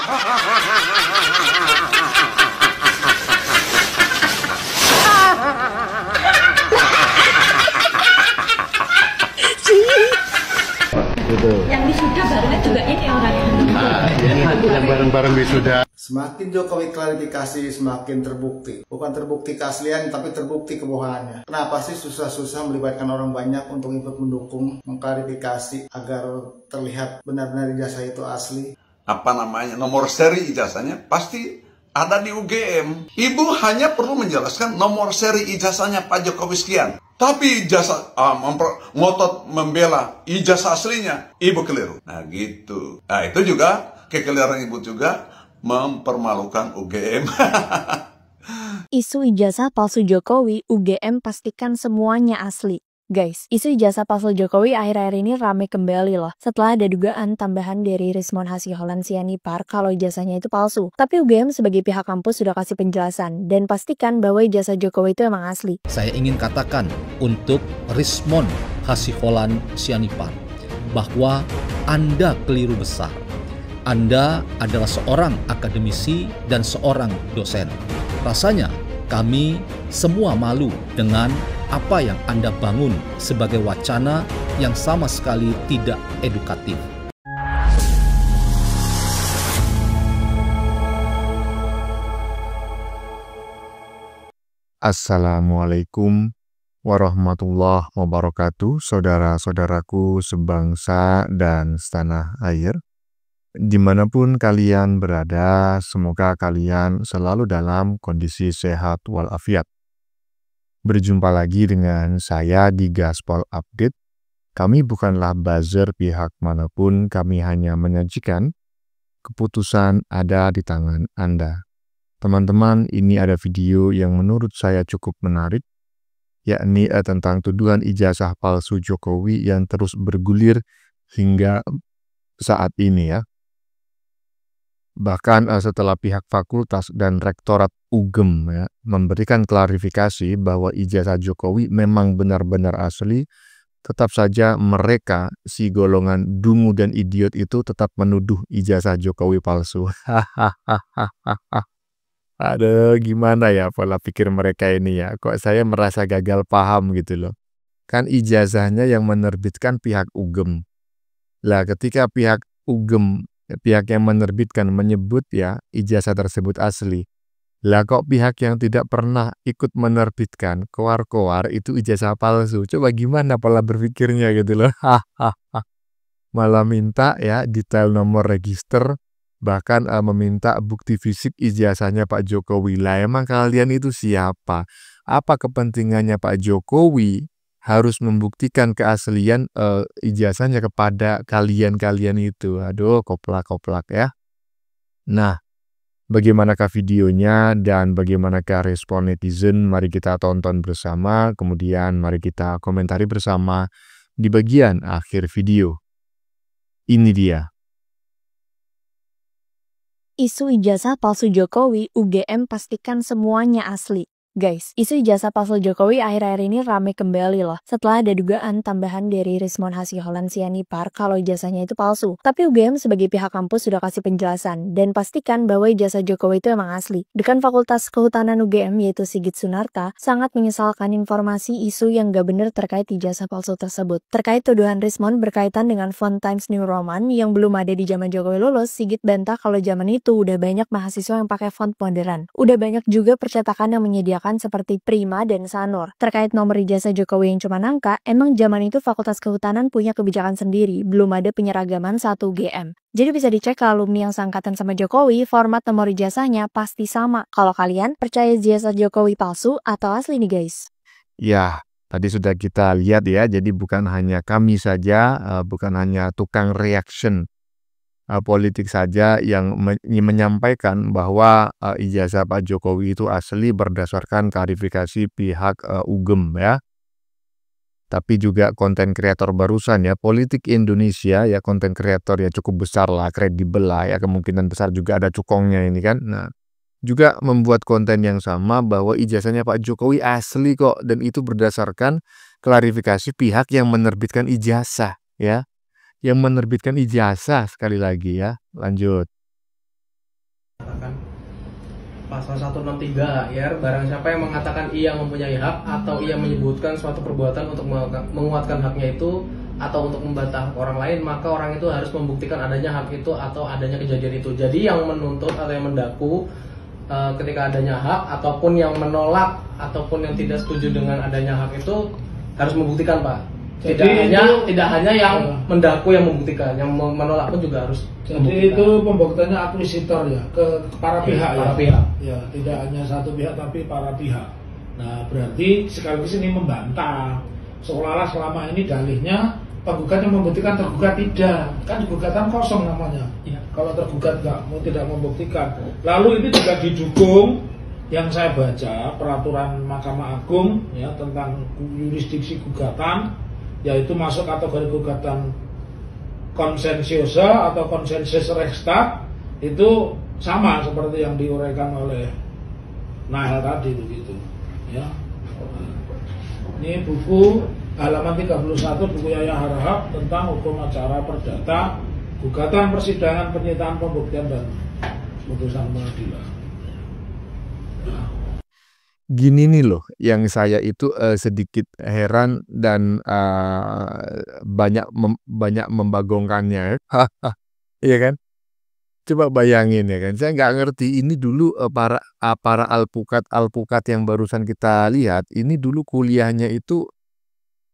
Gitu. Yang wisuda barunya juga ini orangnya. Ini yang bareng-bareng wisuda. Semakin Jokowi klarifikasi, semakin terbukti. Bukan terbukti keaslian, tapi terbukti kebohongannya. Kenapa sih susah-susah melibatkan orang banyak untuk ikut mendukung, mengklarifikasi agar terlihat benar-benar ijazah itu asli? Apa namanya, nomor seri ijazahnya pasti ada di UGM. Ibu hanya perlu menjelaskan nomor seri ijazahnya Pak Jokowi sekian. Tapi ijazah ngotot membela ijazah aslinya, ibu keliru. Nah gitu. Nah itu juga kekeliruan ibu juga mempermalukan UGM. Isu ijazah palsu Jokowi, UGM pastikan semuanya asli. Guys, isu ijazah palsu Jokowi akhir-akhir ini rame kembali loh. Setelah ada dugaan tambahan dari Rismon Hasiholan Sianipar kalau ijazahnya itu palsu. Tapi UGM sebagai pihak kampus sudah kasih penjelasan dan pastikan bahwa ijazah Jokowi itu emang asli. Saya ingin katakan untuk Rismon Hasiholan Sianipar bahwa Anda keliru besar. Anda adalah seorang akademisi dan seorang dosen. Rasanya kami semua malu dengan apa yang Anda bangun sebagai wacana yang sama sekali tidak edukatif. Assalamualaikum warahmatullahi wabarakatuh, saudara-saudaraku sebangsa dan setanah air. Dimanapun kalian berada, semoga kalian selalu dalam kondisi sehat walafiat. Berjumpa lagi dengan saya di Gaspol Update. Kami bukanlah buzzer pihak manapun, kami hanya menyajikan keputusan ada di tangan Anda. Teman-teman, ini ada video yang menurut saya cukup menarik, yakni tentang tuduhan ijazah palsu Jokowi yang terus bergulir hingga saat ini ya. Bahkan setelah pihak fakultas dan rektorat UGM ya, memberikan klarifikasi bahwa ijazah Jokowi memang benar-benar asli, tetap saja mereka, si golongan dungu dan idiot itu tetap menuduh ijazah Jokowi palsu. Aduh, gimana ya pola pikir mereka ini ya? Kok saya merasa gagal paham gitu loh. Kan ijazahnya yang menerbitkan pihak UGM. Lah ketika pihak UGM, pihak yang menerbitkan menyebut ya ijazah tersebut asli. Lah kok pihak yang tidak pernah ikut menerbitkan koar-koar itu ijazah palsu. Coba gimana pola berpikirnya gitu loh. Malah minta ya detail nomor register, bahkan meminta bukti fisik ijazahnya Pak Jokowi. Lah emang kalian itu siapa? Apa kepentingannya Pak Jokowi harus membuktikan keaslian ijazahnya kepada kalian-kalian itu? Aduh, koplak-koplak ya. Nah, bagaimanakah videonya dan bagaimanakah respon netizen? Mari kita tonton bersama, kemudian mari kita komentari bersama di bagian akhir video. Ini dia. Isu ijazah palsu Jokowi, UGM pastikan semuanya asli. Guys, isu ijazah palsu Jokowi akhir-akhir ini rame kembali loh. Setelah ada dugaan tambahan dari Rismon Hasiholan Sianipar kalau ijazahnya itu palsu. Tapi UGM sebagai pihak kampus sudah kasih penjelasan dan pastikan bahwa ijazah Jokowi itu emang asli. Dekan Fakultas Kehutanan UGM yaitu Sigit Sunarta sangat menyesalkan informasi isu yang gak benar terkait ijazah palsu tersebut. Terkait tuduhan Rismon berkaitan dengan font Times New Roman yang belum ada di zaman Jokowi lulus, Sigit bantah kalau zaman itu udah banyak mahasiswa yang pakai font modern. Udah banyak juga percetakan yang menyediakan seperti Prima dan Sanur. Terkait nomor ijazah Jokowi yang cuma angka, emang zaman itu Fakultas Kehutanan punya kebijakan sendiri, belum ada penyeragaman satu UGM. Jadi bisa dicek ke alumni yang seangkatan sama Jokowi, format nomor ijazahnya pasti sama. Kalau kalian percaya ijazah Jokowi palsu atau asli nih guys? Ya, tadi sudah kita lihat ya, jadi bukan hanya kami saja, bukan hanya tukang reaction politik saja yang menyampaikan bahwa ijazah Pak Jokowi itu asli berdasarkan klarifikasi pihak UGM ya. Tapi juga konten kreator barusan ya, Politik Indonesia ya, konten kreator ya cukup besar lah, kredibel lah ya, kemungkinan besar juga ada cukongnya ini kan. Nah, juga membuat konten yang sama bahwa ijazahnya Pak Jokowi asli kok, dan itu berdasarkan klarifikasi pihak yang menerbitkan ijazah ya. Yang menerbitkan ijazah sekali lagi ya. Lanjut. pasal 163 HIR, barang siapa yang mengatakan ia mempunyai hak atau ia menyebutkan suatu perbuatan untuk menguatkan haknya itu atau untuk membantah hak orang lain, maka orang itu harus membuktikan adanya hak itu atau adanya kejadian itu. Jadi yang menuntut atau yang mendaku ketika adanya hak ataupun yang menolak ataupun yang tidak setuju dengan adanya hak itu harus membuktikan, Pak. Tidak hanya yang mendaku yang membuktikan, yang menolak pun juga harus. Jadi itu pembuktiannya akuisitor ya, ke para pihak para ya. Pihak. Ya, tidak hanya satu pihak tapi para pihak. Nah, berarti sekaligus ini membantah seolah-olah selama ini dalihnya penggugat yang membuktikan, tergugat tidak. Kan gugatan kosong namanya. Ya. Kalau tergugat tidak membuktikan. Lalu itu juga didukung yang saya baca peraturan Mahkamah Agung ya tentang yurisdiksi gugatan, yaitu masuk kategori gugatan konsensiosa atau konsensus Rechtsstaat, itu sama seperti yang diuraikan oleh Nahel tadi begitu ya. Ini buku halaman 31 buku Yaya Harahap tentang hukum acara perdata, gugatan persidangan penyitaan pembuktian dan putusan pengadilan. Gini nih loh, yang saya itu sedikit heran dan banyak membagongkannya, iya kan? Coba bayangin ya kan, saya nggak ngerti ini dulu para alpukat yang barusan kita lihat, ini dulu kuliahnya itu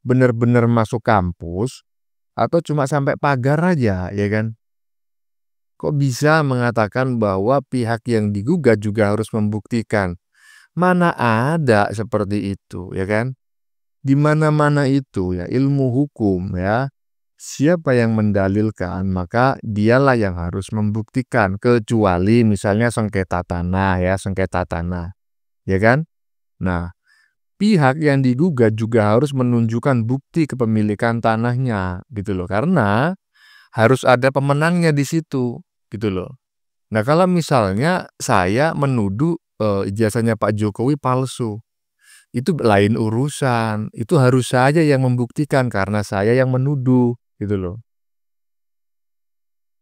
benar-benar masuk kampus atau cuma sampai pagar aja, ya kan? Kok bisa mengatakan bahwa pihak yang digugat juga harus membuktikan? Mana ada seperti itu, ya kan? Di mana-mana itu ya ilmu hukum ya. Siapa yang mendalilkan, maka dialah yang harus membuktikan, kecuali misalnya sengketa tanah ya, sengketa tanah. Ya kan? Nah, pihak yang digugat juga harus menunjukkan bukti kepemilikan tanahnya gitu loh. Karena harus ada pemenangnya di situ gitu loh. Nah, kalau misalnya saya menuduh ijazahnya Pak Jokowi palsu, itu lain urusan. Itu harus saya yang membuktikan karena saya yang menuduh gitu loh.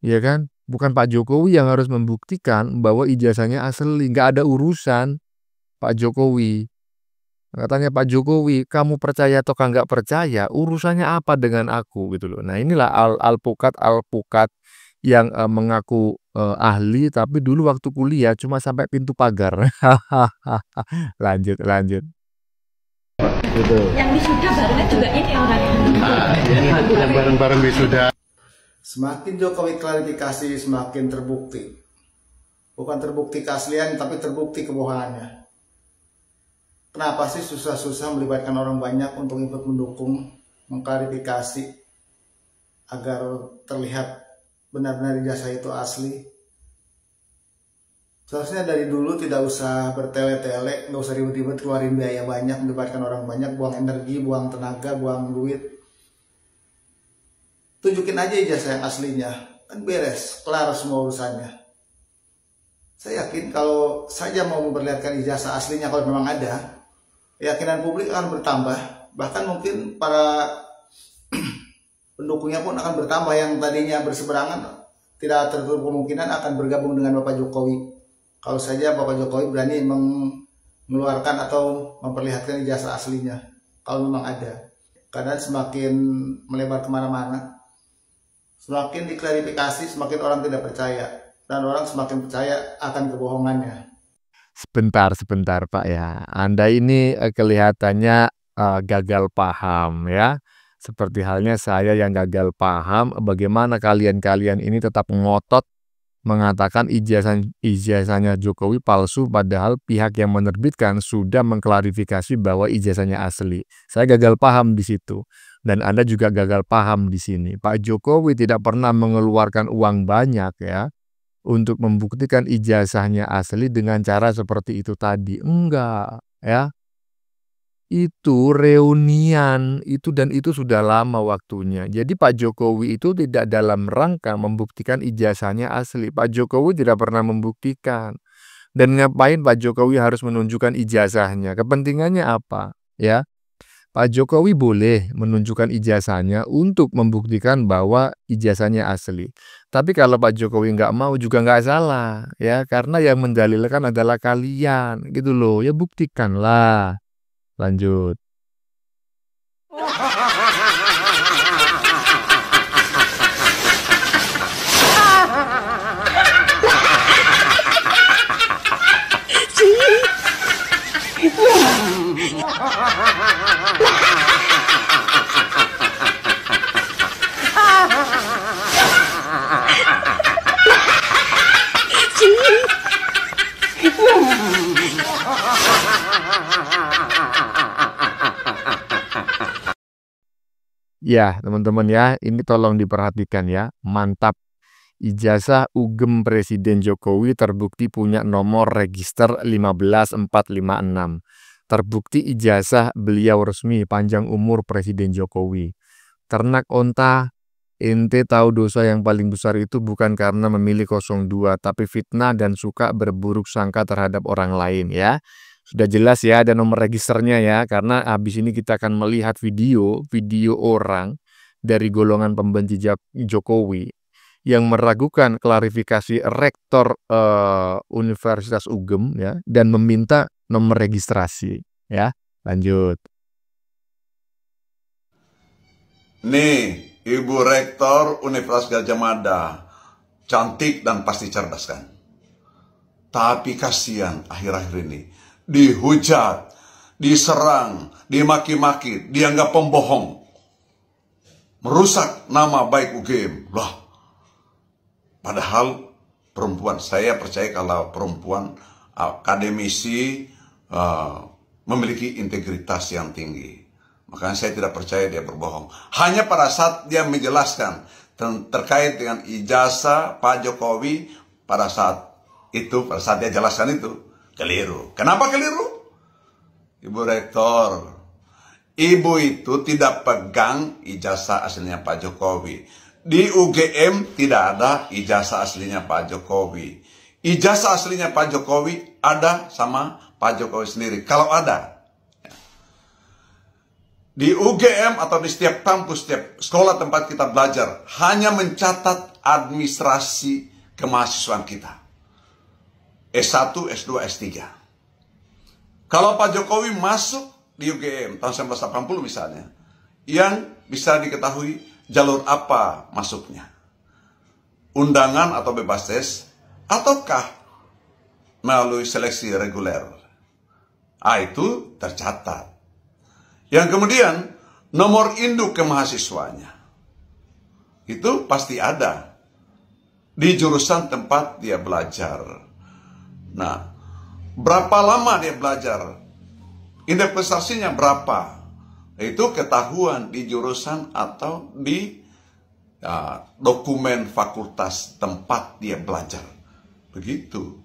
Iya kan? Bukan Pak Jokowi yang harus membuktikan bahwa ijazahnya asli. Nggak ada urusan Pak Jokowi. Katanya Pak Jokowi, kamu percaya atau nggak percaya, urusannya apa dengan aku gitu loh. Nah, inilah alpukat yang mengaku ahli, tapi dulu waktu kuliah cuma sampai pintu pagar. Lanjut. Gitu. Yang wisuda barengan juga ini orangnya. Ini yang bareng-bareng wisuda. Semakin Jokowi klarifikasi, semakin terbukti. Bukan terbukti keaslian, tapi terbukti kebohongannya. Kenapa sih susah-susah melibatkan orang banyak untuk ikut mendukung, mengklarifikasi, agar terlihat benar-benar ijazah itu asli? Seharusnya dari dulu tidak usah bertele-tele, nggak usah ribet-ribet keluarin biaya banyak, melibatkan orang banyak, buang energi, buang tenaga, buang duit. Tunjukin aja ijazah yang aslinya, kan beres, kelar semua urusannya. Saya yakin kalau saja mau memperlihatkan ijazah aslinya kalau memang ada, keyakinan publik akan bertambah, bahkan mungkin para pendukungnya pun akan bertambah yang tadinya berseberangan, tidak tertutup kemungkinan akan bergabung dengan Bapak Jokowi. Kalau saja Bapak Jokowi berani mengeluarkan atau memperlihatkan ijazah aslinya, kalau memang ada. Karena semakin melebar kemana-mana, semakin diklarifikasi, semakin orang tidak percaya. Dan orang semakin percaya akan kebohongannya. Sebentar Pak ya. Anda ini kelihatannya gagal paham ya. Seperti halnya saya yang gagal paham bagaimana kalian ini tetap ngotot mengatakan ijazahnya Jokowi palsu padahal pihak yang menerbitkan sudah mengklarifikasi bahwa ijazahnya asli. Saya gagal paham di situ dan Anda juga gagal paham di sini. Pak Jokowi tidak pernah mengeluarkan uang banyak ya untuk membuktikan ijazahnya asli dengan cara seperti itu tadi. Enggak ya. Itu reunian itu sudah lama waktunya. Jadi Pak Jokowi itu tidak dalam rangka membuktikan ijazahnya asli. Pak Jokowi tidak pernah membuktikan. Dan ngapain Pak Jokowi harus menunjukkan ijazahnya? Kepentingannya apa? Ya. Pak Jokowi boleh menunjukkan ijazahnya untuk membuktikan bahwa ijazahnya asli. Tapi kalau Pak Jokowi nggak mau juga nggak salah, ya, karena yang mendalilkan adalah kalian, gitu loh. Ya buktikanlah. Lanjut. Ya, teman-teman ya, ini tolong diperhatikan ya. Mantap. Ijazah UGM Presiden Jokowi terbukti punya nomor register 15456. Terbukti ijazah beliau resmi panjang umur Presiden Jokowi. Ternak onta, ente tahu dosa yang paling besar itu bukan karena memilih 02, tapi fitnah dan suka berburuk sangka terhadap orang lain ya. Sudah jelas ya, ada nomor registernya ya, karena habis ini kita akan melihat video orang dari golongan pembenci Jokowi yang meragukan klarifikasi rektor Universitas UGM ya, dan meminta nomor registrasi ya. Lanjut. Nih, Ibu Rektor Universitas Gadjah Mada, cantik dan pasti cerdas kan? Tapi kasihan akhir-akhir ini dihujat, diserang, dimaki-maki, dianggap pembohong, merusak nama baik UGM. Lah, padahal perempuan, saya percaya kalau perempuan akademisi memiliki integritas yang tinggi. Makanya saya tidak percaya dia berbohong. Hanya pada saat dia menjelaskan terkait dengan ijazah Pak Jokowi, pada saat dia jelaskan itu, keliru. Kenapa keliru? Ibu Rektor, Ibu itu tidak pegang ijazah aslinya Pak Jokowi. Di UGM tidak ada ijazah aslinya Pak Jokowi. Ijazah aslinya Pak Jokowi ada sama Pak Jokowi sendiri. Kalau ada. Di UGM atau di setiap kampus, setiap sekolah tempat kita belajar, hanya mencatat administrasi kemahasiswaan kita. S1, S2, S3. Kalau Pak Jokowi masuk di UGM tahun 1980 misalnya, yang bisa diketahui jalur apa masuknya. Undangan atau bebas tes, ataukah melalui seleksi reguler. Itu tercatat. Yang kemudian, nomor induk kemahasiswanya. Itu pasti ada di jurusan tempat dia belajar. Nah, berapa lama dia belajar? Investasinya berapa? Itu ketahuan di jurusan atau di dokumen fakultas tempat dia belajar. Begitu.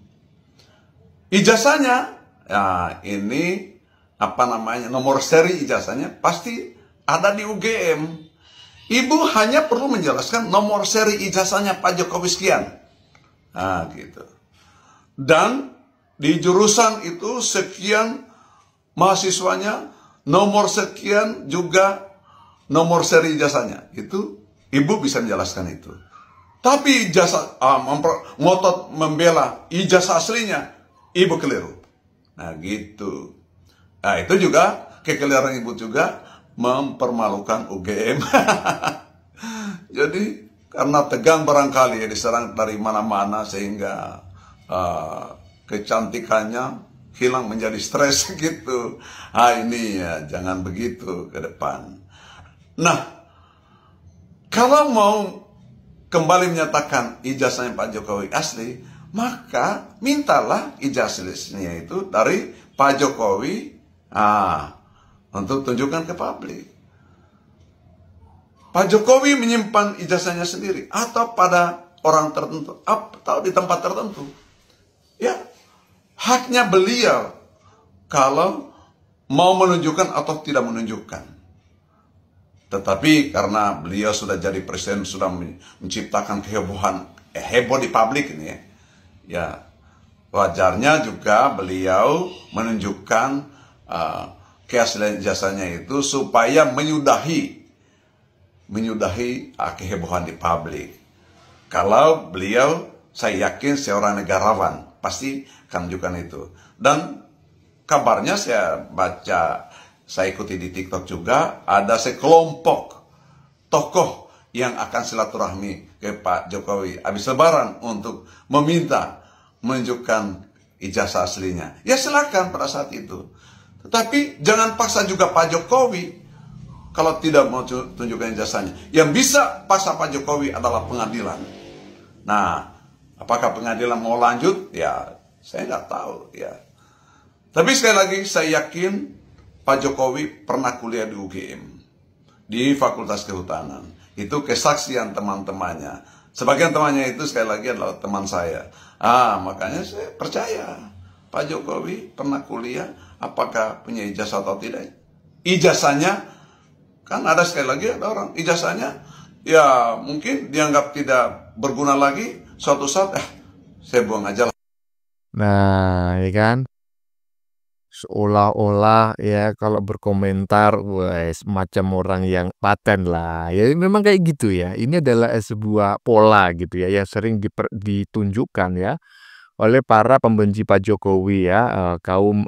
Ijazahnya, ini nomor seri ijazahnya pasti ada di UGM. Ibu hanya perlu menjelaskan nomor seri ijazahnya Pak Jokowi sekian. Gitu. Dan di jurusan itu sekian mahasiswanya, nomor sekian juga nomor seri ijazahnya. Itu ibu bisa menjelaskan itu. Tapi ijazah ngotot membela ijazah aslinya, ibu keliru. Nah gitu. Nah itu juga kekeliruan ibu juga mempermalukan UGM. Jadi karena tegang barangkali ya, diserang dari mana-mana sehingga kecantikannya hilang menjadi stres gitu. Ini ya jangan begitu ke depan. Nah, kalau mau kembali menyatakan ijazahnya Pak Jokowi asli, maka mintalah ijazahnya itu dari Pak Jokowi untuk tunjukkan ke publik. Pak Jokowi menyimpan ijazahnya sendiri atau pada orang tertentu atau di tempat tertentu. Ya, haknya beliau kalau mau menunjukkan atau tidak menunjukkan. Tetapi karena beliau sudah jadi presiden, sudah menciptakan kehebohan, heboh di publik ini ya, wajarnya juga beliau menunjukkan keaslian ijazahnya itu supaya menyudahi kehebohan di publik. Kalau beliau, saya yakin seorang negarawan, pasti akan menunjukkan itu. Dan kabarnya saya baca, saya ikuti di TikTok juga, ada sekelompok tokoh yang akan silaturahmi ke Pak Jokowi habis Lebaran untuk meminta menunjukkan ijazah aslinya. Ya silakan pada saat itu. Tetapi jangan paksa juga Pak Jokowi kalau tidak mau tunjukkan ijazahnya. Yang bisa paksa Pak Jokowi adalah pengadilan. Nah, apakah pengadilan mau lanjut? Ya, saya nggak tahu. Ya. Tapi sekali lagi, saya yakin Pak Jokowi pernah kuliah di UGM, di Fakultas Kehutanan. Itu kesaksian teman-temannya. Sebagian temannya itu sekali lagi adalah teman saya. Makanya saya percaya Pak Jokowi pernah kuliah, apakah punya ijazah atau tidak. Ijazahnya, kan ada sekali lagi ada orang, ijazahnya ya mungkin dianggap tidak berguna lagi, suatu saat saya buang aja lah. Nah, ya kan? Seolah-olah ya kalau berkomentar, semacam orang yang paten lah. Ya memang kayak gitu ya. Ini adalah sebuah pola gitu ya, yang sering ditunjukkan ya oleh para pembenci Pak Jokowi ya, kaum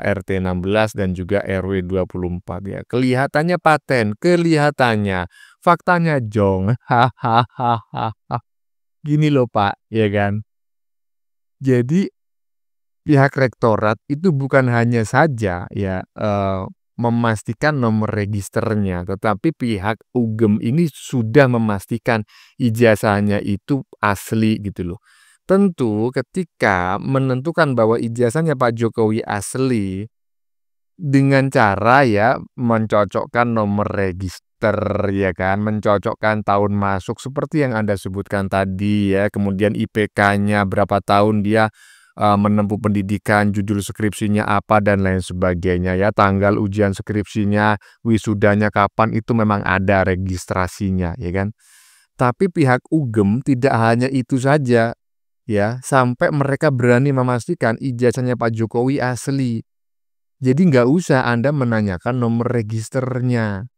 RT 16 dan juga RW 24 ya. Kelihatannya paten, kelihatannya, faktanya jong. Hahaha. Gini loh Pak, ya kan? Jadi pihak rektorat itu bukan hanya saja ya memastikan nomor registernya, tetapi pihak UGM ini sudah memastikan ijazahnya itu asli gitu loh. Tentu ketika menentukan bahwa ijazahnya Pak Jokowi asli dengan cara ya mencocokkan nomor register ya kan, mencocokkan tahun masuk seperti yang Anda sebutkan tadi ya, kemudian IPK-nya berapa tahun dia menempuh pendidikan, judul skripsinya apa dan lain sebagainya ya, tanggal ujian skripsinya, wisudanya kapan, itu memang ada registrasinya ya kan. Tapi pihak UGM tidak hanya itu saja ya, sampai mereka berani memastikan ijazahnya Pak Jokowi asli. Jadi nggak usah Anda menanyakan nomor registernya.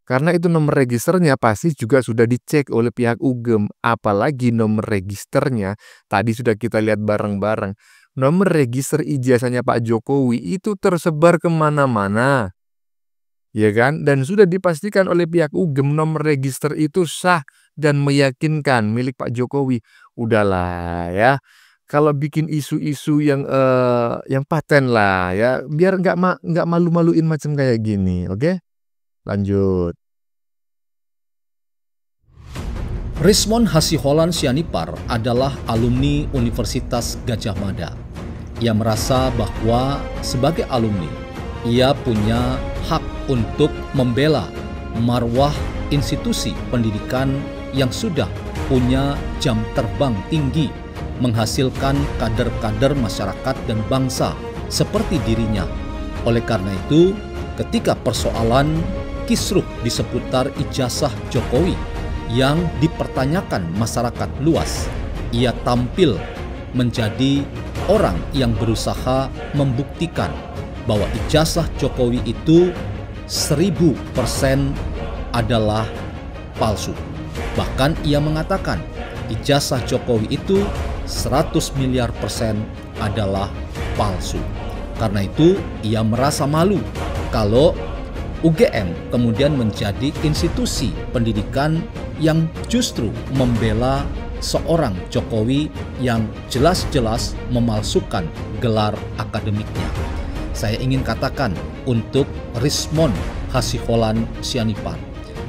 Karena itu nomor registernya pasti juga sudah dicek oleh pihak UGM. Apalagi nomor registernya, tadi sudah kita lihat bareng-bareng. Nomor register ijazahnya Pak Jokowi itu tersebar kemana-mana. Ya kan? Dan sudah dipastikan oleh pihak UGM nomor register itu sah dan meyakinkan milik Pak Jokowi. Udahlah ya. Kalau bikin isu-isu yang paten lah ya, biar nggak malu-maluin macam kayak gini, oke? Lanjut. Rismon Hasiholan Sianipar adalah alumni Universitas Gadjah Mada. Ia merasa bahwa sebagai alumni, ia punya hak untuk membela marwah institusi pendidikan yang sudah punya jam terbang tinggi, menghasilkan kader-kader masyarakat dan bangsa seperti dirinya. Oleh karena itu, ketika persoalan kisruh di seputar ijazah Jokowi yang dipertanyakan masyarakat luas, ia tampil menjadi orang yang berusaha membuktikan bahwa ijazah Jokowi itu 1000% adalah palsu. Bahkan ia mengatakan ijazah Jokowi itu 100 miliar persen adalah palsu. Karena itu ia merasa malu kalau UGM kemudian menjadi institusi pendidikan yang justru membela seorang Jokowi yang jelas-jelas memalsukan gelar akademiknya. Saya ingin katakan untuk Rismon Hasiholan Sianipar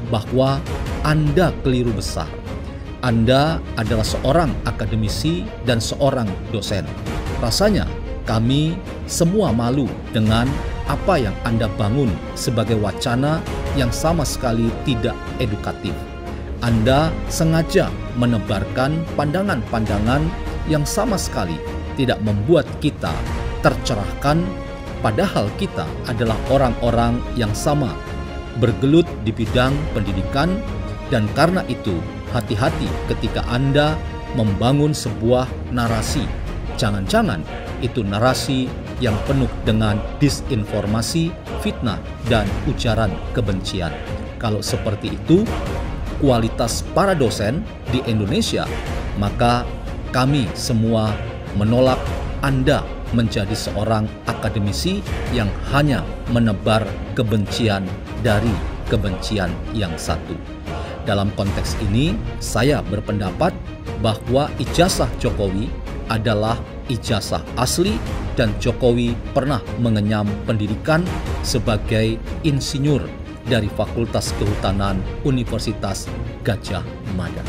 bahwa Anda keliru besar. Anda adalah seorang akademisi dan seorang dosen. Rasanya kami semua malu dengan apa yang Anda bangun sebagai wacana yang sama sekali tidak edukatif. Anda sengaja menebarkan pandangan-pandangan yang sama sekali tidak membuat kita tercerahkan, padahal kita adalah orang-orang yang sama, bergelut di bidang pendidikan, dan karena itu hati-hati ketika Anda membangun sebuah narasi Jangan-jangan itu narasi yang penuh dengan disinformasi, fitnah, dan ujaran kebencian. Kalau seperti itu kualitas para dosen di Indonesia, maka kami semua menolak Anda menjadi seorang akademisi yang hanya menebar kebencian dari kebencian yang satu. Dalam konteks ini, saya berpendapat bahwa ijazah Jokowi adalah ijazah asli dan Jokowi pernah mengenyam pendidikan sebagai insinyur dari Fakultas Kehutanan Universitas Gadjah Mada.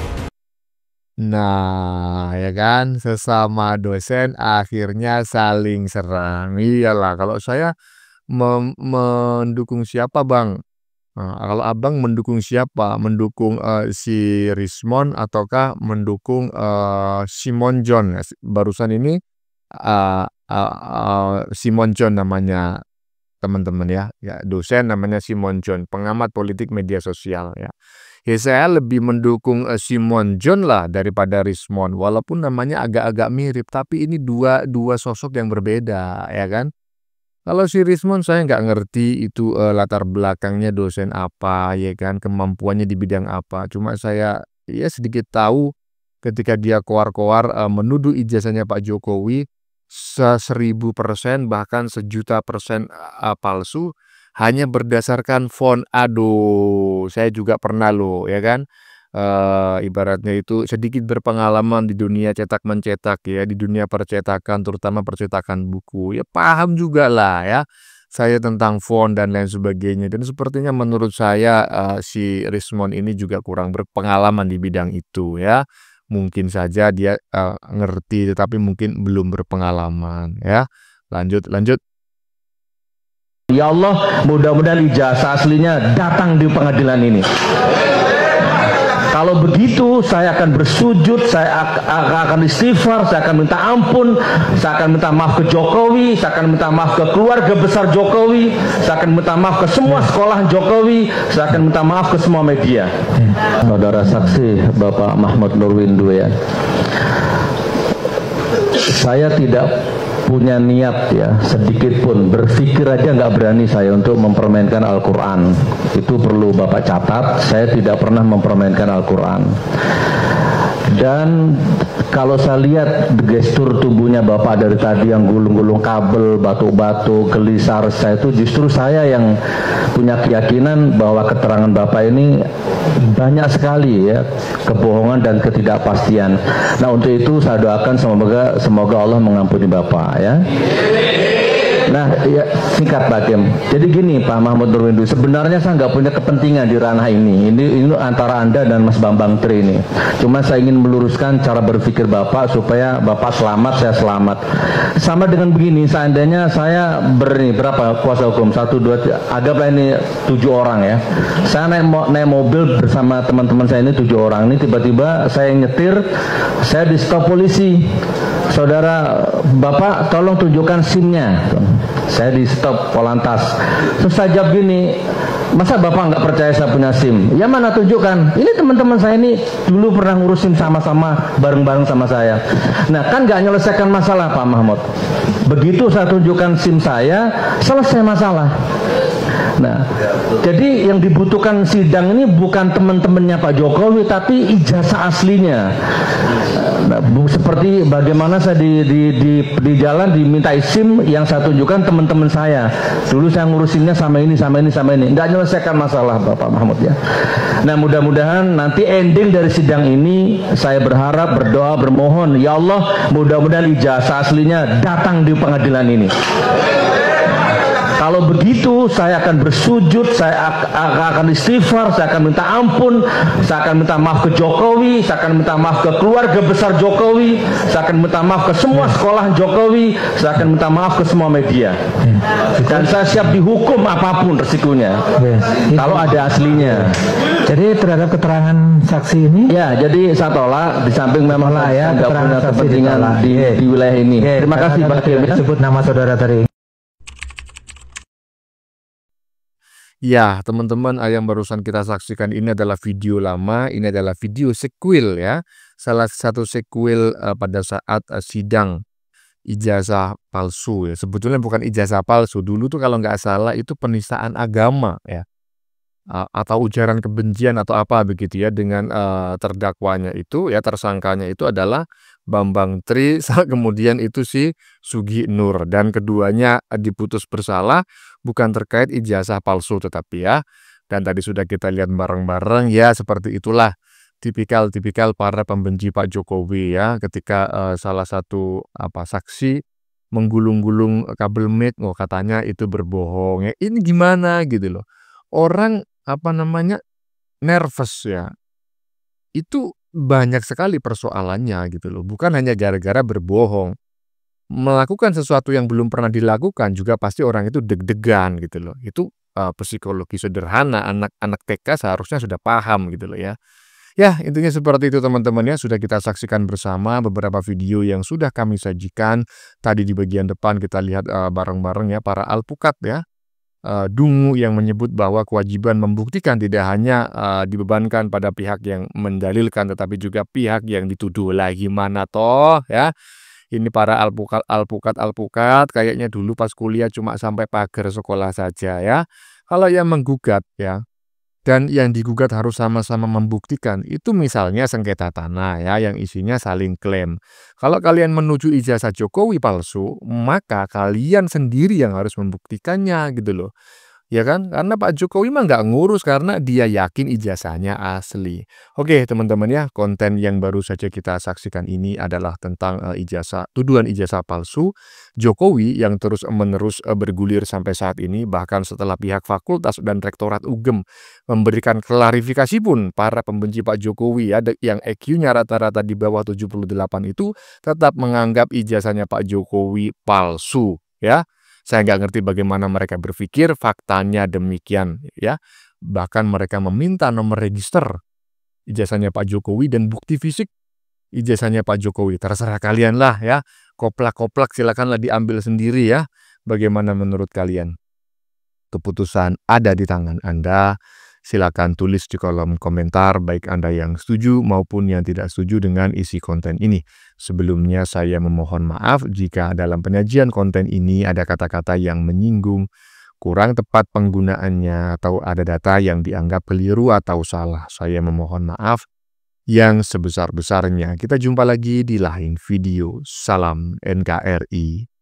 Nah, ya kan, sesama dosen akhirnya saling serang. Iyalah, kalau saya mendukung siapa, Bang? Nah, kalau Abang mendukung siapa? Mendukung si Rismon ataukah mendukung Simon John? Barusan ini Simon John namanya, teman-teman ya. Ya, dosen namanya Simon John, pengamat politik media sosial ya. Ya saya lebih mendukung Simon John lah daripada Rismon, walaupun namanya agak-agak mirip, tapi ini dua sosok yang berbeda ya kan. Kalau si Rismon saya nggak ngerti itu latar belakangnya dosen apa ya kan, kemampuannya di bidang apa. Cuma saya ya sedikit tahu ketika dia koar-koar menuduh ijazahnya Pak Jokowi 1000% bahkan 1.000.000% palsu hanya berdasarkan font. Aduh, saya juga pernah loh ya kan. Ibaratnya itu sedikit berpengalaman di dunia cetak mencetak ya, di dunia percetakan terutama percetakan buku. Ya paham juga lah ya saya tentang font dan lain sebagainya, dan sepertinya menurut saya si Rismon ini juga kurang berpengalaman di bidang itu ya. Mungkin saja dia ngerti tetapi mungkin belum berpengalaman ya. Lanjut. Ya Allah, mudah-mudahan ijazah aslinya datang di pengadilan ini. Kalau begitu saya akan bersujud, saya akan istighfar, saya akan minta ampun, saya akan minta maaf ke Jokowi, saya akan minta maaf ke keluarga besar Jokowi, saya akan minta maaf ke semua sekolah Jokowi, saya akan minta maaf ke semua media. Saudara saksi Bapak Mahmud Nurwindu ya, saya tidak punya niat ya sedikit pun, berpikir aja nggak berani saya untuk mempermainkan Al-Quran. Itu perlu Bapak catat, saya tidak pernah mempermainkan Al-Quran. Dan kalau saya lihat gestur tubuhnya Bapak dari tadi yang gulung-gulung kabel, batu-batu, gelisar, justru saya yang punya keyakinan bahwa keterangan Bapak ini banyak sekali ya kebohongan dan ketidakpastian. Nah untuk itu saya doakan semoga Allah mengampuni Bapak ya. Nah ya, singkat Pak Kim. Jadi gini Pak Mahmud Nurwindu, sebenarnya saya nggak punya kepentingan di ranah ini. Ini antara Anda dan Mas Bambang Tri ini. Cuma saya ingin meluruskan cara berpikir Bapak supaya Bapak selamat, saya selamat. Sama dengan begini, seandainya saya berapa kuasa hukum? 1, 2, 3, anggaplah ini 7 orang ya. Saya naik mobil bersama teman-teman saya ini 7 orang. Ini tiba-tiba saya nyetir, saya di stop polisi. Saudara, Bapak tolong tunjukkan SIM-nya. Saya di stop Polantas. Terus saya jawab gini, masa Bapak nggak percaya saya punya SIM? Ya mana tunjukkan. Ini teman-teman saya ini dulu pernah ngurusin sama-sama bareng-bareng sama saya. Nah kan nggak menyelesaikan masalah Pak Mahmud. Begitu saya tunjukkan SIM saya, selesai masalah. Nah, jadi yang dibutuhkan sidang ini bukan teman-temannya Pak Jokowi, tapi ijazah aslinya. Nah, seperti bagaimana saya di jalan diminta SIM yang saya tunjukkan teman-teman saya. Dulu saya ngurusinnya sama ini. Nggak menyelesaikan masalah Bapak Mahmud ya. Nah, mudah-mudahan nanti ending dari sidang ini saya berharap, berdoa, bermohon, ya Allah, mudah-mudahan ijazah aslinya datang di pengadilan ini. Kalau begitu saya akan bersujud, saya akan istighfar, saya akan minta ampun, saya akan minta maaf ke Jokowi, saya akan minta maaf ke keluarga besar Jokowi, saya akan minta maaf ke semua sekolah Jokowi, saya akan minta maaf ke semua media. Dan saya siap dihukum apapun resikonya. Kalau ada aslinya. Jadi terhadap keterangan saksi ini? Ya, jadi saya tolak, di samping memang ya nggak punya kepentingan di wilayah ini. Terima kasih Pak Kim. Sebut nama saudara tadi. Ya, teman-teman, yang barusan kita saksikan ini adalah video lama, ini adalah video sequel ya. Salah satu sequel pada saat sidang ijazah palsu ya. Sebetulnya bukan ijazah palsu. Dulu tuh kalau nggak salah itu penistaan agama ya. Atau ujaran kebencian atau apa begitu ya dengan terdakwanya itu ya, tersangkanya itu adalah Bambang Tri kemudian itu si Sugi Nur, dan keduanya diputus bersalah bukan terkait ijazah palsu tetapi ya, dan tadi sudah kita lihat bareng-bareng ya, seperti itulah tipikal para pembenci Pak Jokowi ya, ketika salah satu saksi menggulung-gulung kabel mic, katanya itu berbohong ya, ini gimana gitu loh. Orang nervous ya, itu banyak sekali persoalannya gitu loh, bukan hanya gara-gara berbohong. Melakukan sesuatu yang belum pernah dilakukan juga pasti orang itu deg-degan gitu loh. Itu psikologi sederhana, anak-anak TK seharusnya sudah paham gitu loh ya. Ya, intinya seperti itu teman-teman ya, sudah kita saksikan bersama beberapa video yang sudah kami sajikan. Tadi di bagian depan kita lihat bareng-bareng ya para alpukat ya. Dungu yang menyebut bahwa kewajiban membuktikan tidak hanya dibebankan pada pihak yang mendalilkan tetapi juga pihak yang dituduh. Lah gimana toh ya? Ini para alpukat kayaknya dulu pas kuliah cuma sampai pagar sekolah saja ya. Kalau yang menggugat ya, dan yang digugat harus sama-sama membuktikan, itu misalnya sengketa tanah ya, yang isinya saling klaim. Kalau kalian menuju ijazah Jokowi palsu, maka kalian sendiri yang harus membuktikannya gitu loh. Ya kan? Karena Pak Jokowi mah nggak ngurus karena dia yakin ijazahnya asli. Oke teman-teman ya, konten yang baru saja kita saksikan ini adalah tentang tuduhan ijazah palsu Jokowi yang terus-menerus bergulir sampai saat ini, bahkan setelah pihak fakultas dan rektorat UGM memberikan klarifikasi pun para pembenci Pak Jokowi ya, yang EQ-nya rata-rata di bawah 78 itu tetap menganggap ijazahnya Pak Jokowi palsu ya. Saya nggak ngerti bagaimana mereka berpikir, faktanya demikian ya. Bahkan mereka meminta nomor register ijazahnya Pak Jokowi dan bukti fisik ijazahnya Pak Jokowi. Terserah kalian lah ya, koplak-koplak silakanlah diambil sendiri ya. Bagaimana menurut kalian? Keputusan ada di tangan Anda. Silakan tulis di kolom komentar baik Anda yang setuju maupun yang tidak setuju dengan isi konten ini. Sebelumnya saya memohon maaf jika dalam penyajian konten ini ada kata-kata yang menyinggung, kurang tepat penggunaannya, atau ada data yang dianggap keliru atau salah. Saya memohon maaf yang sebesar-besarnya. Kita jumpa lagi di lain video. Salam NKRI.